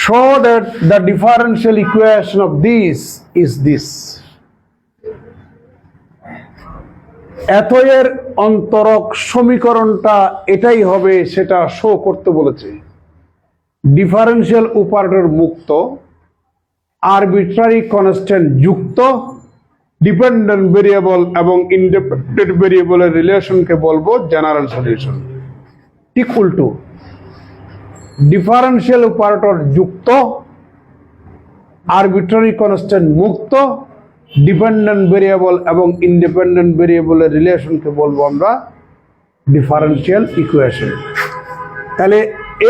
show that the differential equation of this is this. এতএর অন্তরক সমীকরণটা এটাই হবে, সেটা শো করতে বলেছে। ডিফারেন্সিয়াল অপারেটর মুক্ত, আরবিট্রারি কনস্ট্যান্ট যুক্ত, ডিপেন্ডেন্ট ভেরিয়েবল এবং ইন্ডিপেন্ডেন্ট ভেরিয়েবলের রিলেশনকে বলবো জেনারেল সলিউশন। ঠিক উল্টো, ডিফারেন্সিয়াল অপারেটর যুক্ত, আরবিট্রারি কনস্ট্যান্ট মুক্ত, ডিপেন্ডেন্ট ভেরিয়েবল এবং ইন্ডিপেন্ডেন্ট ভেরিয়েবলের রিলেশনকে বলবো আমরা ডিফারেন্সিয়াল ইকুয়েশন। তাহলে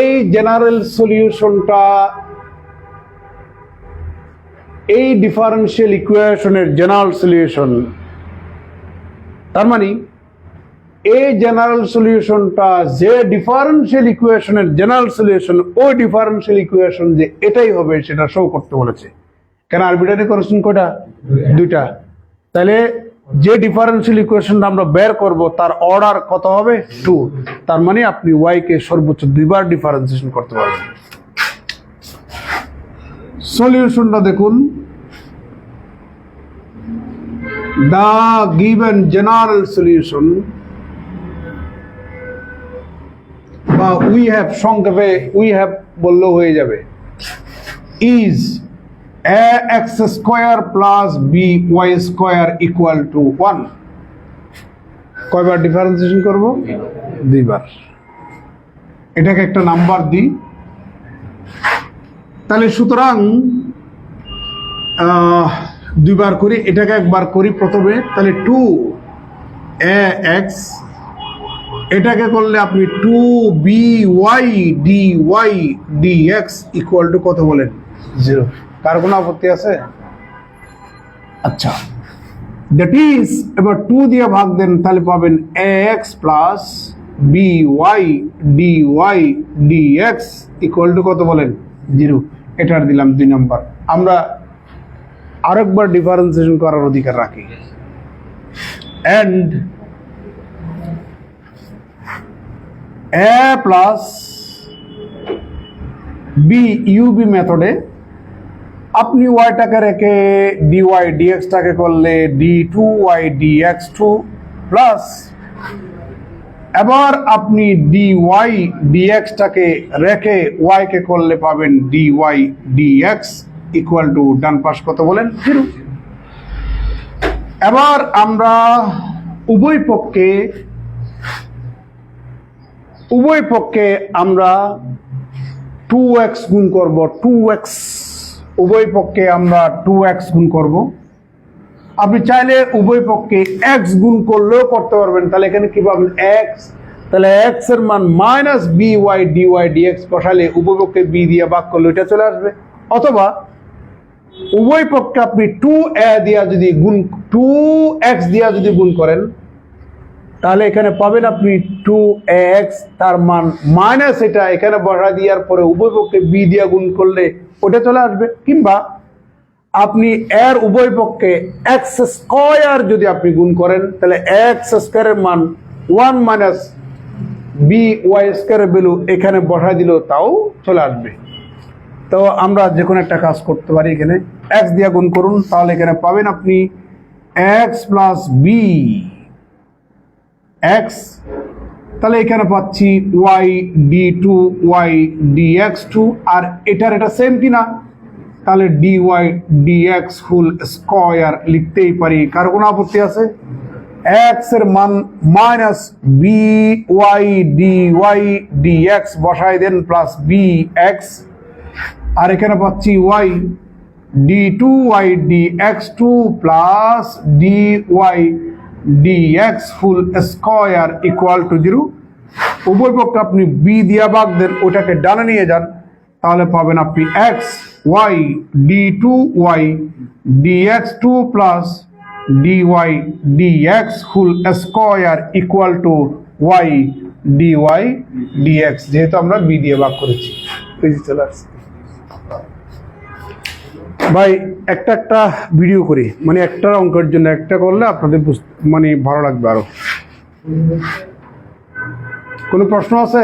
এই জেনারেল সলিউশনটা, এই ডিফারেন্সিয়াল ইকুয়েশনের জেনারেল সলিউশন, তার মানে এই জেনারেল সলিউশনটা যে ডিফারেন্সিয়াল ইকুয়েশনের জেনারেল সলিউশন, ওই ডিফারেন্সিয়াল ইকুয়েশন যে এটাই হবে সেটা শো করতে বলেছে। কেন? আরবিট্রারি কনস্ট্যান্ট কয়টা? দুইটা। তাহলে যে ডিফারেন্সিয়াল ইকুয়েশনটা আমরা বের করব তার অর্ডার কত হবে? 2। তার মানে আপনি y কে সর্বোচ্চ 2বার ডিফারেন্সিয়েশন করতে পারবেন। সলিউশনটা দেখুন, the given general solution, বা we have সংক্ষেপে we have বললেও হয়ে যাবে, is ax square plus by square equal to 1. কয়বার ডিফারেন্সিয়েশন করব? 2বার। এটাকে একটা নাম্বার দিই। তাহলে সুতরাং 2বার করি, এটাকে একবার করি প্রথমে। তাহলে 2ax, এটাকে করলে আপনি 2by dy dx equal to কত বলেন? 0। কার কোনো আপত্তি আছে? আচ্ছা, দ্যাট ইজ, এবার 2 দিয়ে ভাগ দেন, তাহলে পাবেন ax plus by dy dx equal to কত বলেন? 0। এটার দিলাম 2 নম্বর। আমরা আরেকবার ডিফারেন্সিয়েশন করার অধিকার রাখি। and a plus b ub মেথডে আপনি ওয়াইটাকে রেখে dy dx টাকে করলে d2y dx2 প্লাস, এবার আপনি dy dx টাকে রেখে y কে করলে পাবেন dy dx ইকুয়াল টু ডান পাশ কত বলেন? 0। এবার আমরা উভয় পক্ষে আমরা 2x গুণ করব। 2x, উভয় পক্ষে আমরা 2x গুণ করব। আপনি চাইলে উভয় পক্ষে x গুণ করলেও করতে পারবেন। তাহলে এখানে কি পাবেন? x। তাহলে x এর মান মাইনাস by dy dx বসালে উভয় পক্ষে b দিয়ে ভাগ করলে এটা চলে আসবে। অথবা উভয় পক্ষে আপনি 2a দিয়া যদি গুণ 2x দিয়া যদি গুণ করেন, তাহলে এখানে পাবেন আপনি 2ax, তার মান মাইনাস এটা এখানে বসা দেওয়ার পরে উভয় পক্ষে b দিয়া গুণ করলে ওটা চলে আসবে। কিংবা আপনি এর উভয় পক্ষে x স্কয়ার যদি আপনি গুণ করেন, তাহলে x স্কয়ারের মান 1 মাইনাস by স্কয়ারের ভ্যালু এখানে বসা দিলেও তাও চলে আসবে। তো আমরা যে কোনো একটা কাজ করতে পারি, এখানে x দিয়ে গুণ করুন, তাহলে এখানে পাবেন আপনি x প্লাস b x, তাহলে এখানে পাচ্ছি y d2y dx2, আর এটার এটা সেম কিনা? তাহলে dy dx ফুল স্কয়ার লিখতেই পারি। কার কোনো আপত্তি আছে? x এর মান মাইনাস by dy dx বসাই দেন প্লাস bx, আর এখানে পাচ্ছি y d2y dx2 plus dy dx full square equal to 0। উভয় পক্ষে আপনি b দিয়া ভাগ দেন, ওটাকে ডানে নিয়ে যান, তাহলে পাবেন আপনি x y d2y dx2 plus dy dx full square equal to y dy dx, যেহেতু আমরা b দিয়ে ভাগ করেছি। চলে আসছে ভাই, একটা ভিডিও করি, মানে একটা অঙ্কের জন্য একটা করলে আপনাদের মানে ভালো লাগবে। আরো কোনো প্রশ্ন আছে?